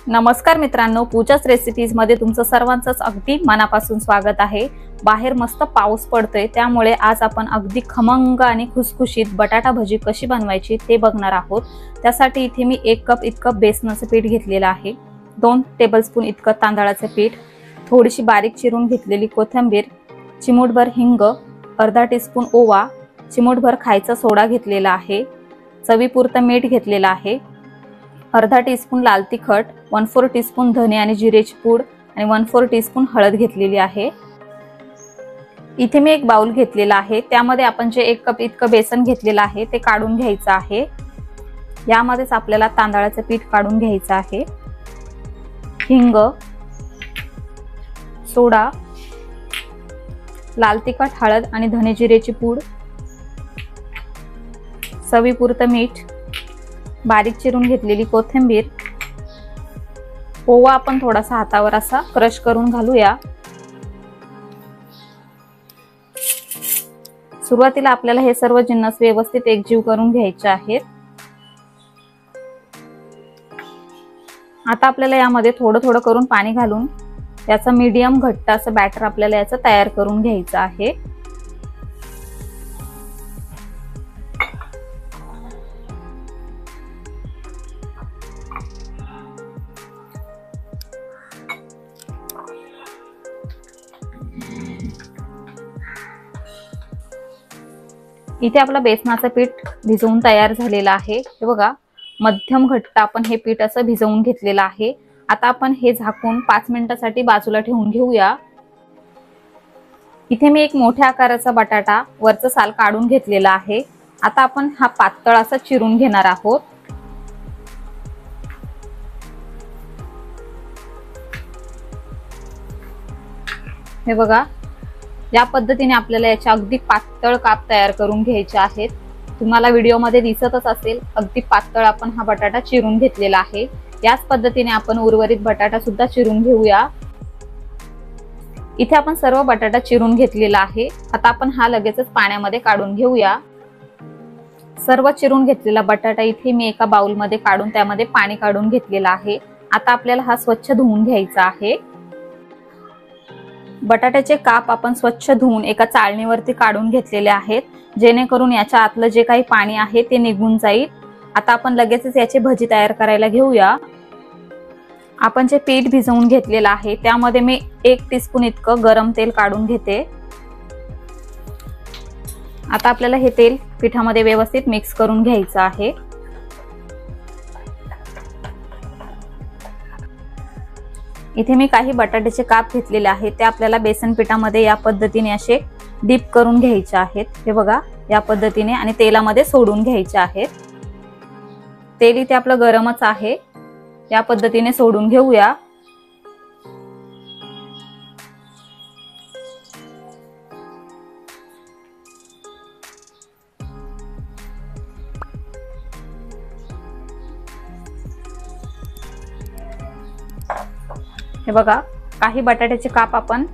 नमस्कार मित्रांनो, पूजाच रेसिपीज मध्ये तुमचं सर्वांचंच अगदी मनापासून स्वागत आहे। बाहेर मस्त पाऊस पडतोय, त्यामुळे आज आपण अगदी खमंग आणि खुसखुशीत बटाटा भजी कशी बनवायची ते बघणार आहोत। त्यासाठी इथे मी 1 कप इतकं बेसनाचं पीठ घेतलेलं आहे, 2 टेबलस्पून इतकं तांदळाचं पीठ, थोडीशी बारीक चिरून घेतलेली कोथिंबीर, चिमूटभर हिंग, अर्धा टीस्पून ओवा, चिमूटभर खायचा सोडा घेतलेला आहे, चवीपुरतं मीठ घेतलेलं आहे, अर्धा टीस्पून लाल तिखट, 1/4 टीस्पून धने आणि जिरेची पूड आणि 1/4 टीस्पून हळद घेतलेली आहे। इथे मी एक बाउल घेतलेला आहे, त्यामध्ये आपण जे 1 कप इतकं बेसन घेतलेलं आहे ते काढून घ्यायचं आहे। यामध्येच आपल्याला तांदळाचं पीठ काढून घ्यायचं आहे, हिंग, सोडा, लाल तिखट, हळद आणि धने जिरेची पूड, चवीपुरतं मीठ, बारीक चिरून घेतलेली कोथिंबीर, ओवा आपण थोडासा हातावर असा क्रश करून घालूया। सुरुवातीला आपल्याला हे सर्व जिन्नस व्यवस्थित एकजीव करून घ्यायचे आहेत। आता आपल्याला यामध्ये थोडं थोडं करून पाणी घालून याचा मीडियम घट्ट असं बॅटर आपल्याला याचं तयार करून घ्यायचं आहे। इथे आपला बेसनाचं पीठ भिजवून तयार झालेलं आहे। हे बघा, मध्यम घट्ट आपण हे पीठ असं भिजवून घेतलेलं आहे। आता आपण हे झाकून 5 मिनिटांसाठी बाजूला ठेवून घेऊया। इथे मी एक मोठ्या आकाराचा बटाटा वरचं साल काढून घेतलेला आहे। आता आपण हा पातळ असा चिरून घेणार आहोत। हे बघा, या पद्धतीने आपल्याला याचे अगदी पातळ काप तयार करून घ्यायचे आहेत। तुम्हाला व्हिडिओमध्ये दिसतच असेल, अगदी पातळ आपण हा बटाटा चिरून घेतलेला आहे। याच पद्धतीने आपण उर्वरित बटाटा सुद्धा चिरून घेऊया। इथे आपण सर्व बटाटा चिरून घेतलेला आहे। आता आपण हा लगेचच पाण्यामध्ये काढून घेऊया। सर्व चिरून घेतलेला बटाटा इथे मी एका बाउल मध्ये काढून त्यामध्ये पाणी काढून घेतलेला आहे। आता आपल्याला हा स्वच्छ धुवून घ्यायचा आहे। बटाट्याचे काप आपण स्वच्छ धुवून एका चाळणीवरती काढून घेतलेले आहेत, जेणेकरून याच्या आतलं जे काही पाणी आहे ते निघून जाईल। आता आपण लगेचच याची भजी तयार करायला घेऊया। आपण जे पीठ भिजवून घेतलेलं आहे त्यामध्ये मी 1 टीस्पून इतकं गरम तेल काढून घेते। आता आपल्याला हे तेल पिठामध्ये व्यवस्थित मिक्स करून घ्यायचं आहे। इथे मी काही बटाट्याचे काप घेतलेले आहेत, ते आपल्याला बेसन पिठामध्ये या पद्धतीने असे डीप करून घ्यायचे आहेत। हे बघा, या पद्धतीने आणि तेलामध्ये सोडून घ्यायचे आहेत। तेल इथे आपलं गरमच आहे, या पद्धतीने सोडून घेऊया। हे बघा, काही बटाट्याचे काप आपण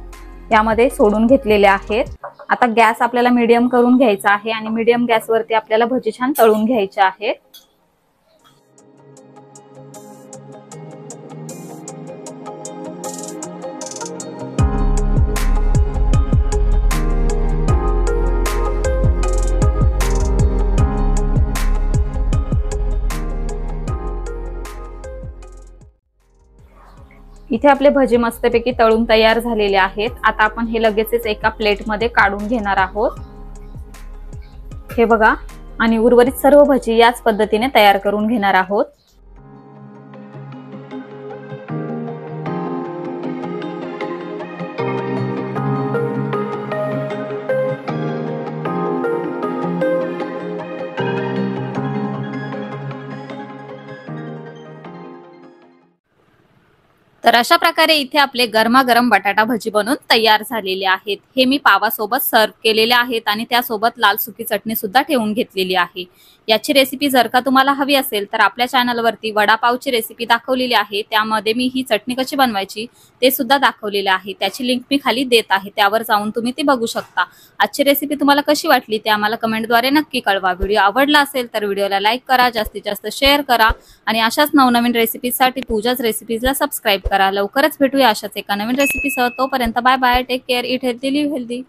यामध्ये सोडून घेतलेले आहेत। आता गॅस आपल्याला मीडियम करून घ्यायचा आहे आणि मीडियम गॅसवरती आपल्याला भजी छान तळून घ्यायचे आहेत। इथे आपले भजी मस्तपैकी तळून तयार झालेले आहेत। आता आपण हे लगेचच एका प्लेट मध्ये काढून घेणार आहोत। हे बघा, आणि उर्वरित सर्व भजी याच पद्धतीने तयार करून घेणार आहोत। तर अशा प्रकारे इथे आपले गरमागरम बटाटा भजी बनून तयार झालेले आहेत। हे मी पावासोबत सर्व केलेले आहेत आणि त्यासोबत लाल सुकी चटणी सुद्धा ठेवून घेतलेली आहे। याची रेसिपी जर का तुम्हाला हवी असेल तर आपल्या चॅनलवरती वडापावची रेसिपी दाखवलेली आहे, त्यामध्ये मी ही चटणी कशी बनवायची ते सुद्धा दाखवलेले आहे। त्याची लिंक मी खाली देत आहे, त्यावर जाऊन तुम्ही ती बघू शकता। आजची रेसिपी तुम्हाला कशी वाटली ते आम्हाला कमेंटद्वारे नक्की कळवा। व्हिडिओ आवडला असेल तर व्हिडिओला लाईक करा, जास्तीत जास्त शेअर करा आणि अशाच नवनवीन रेसिपीसाठी पूजाच रेसिपीजला सबस्क्राईब करा। लवकरच भेटूया अशाच एका नवीन रेसिपीसह। तोपर्यंत bye bye, take care, eat healthy, live healthy.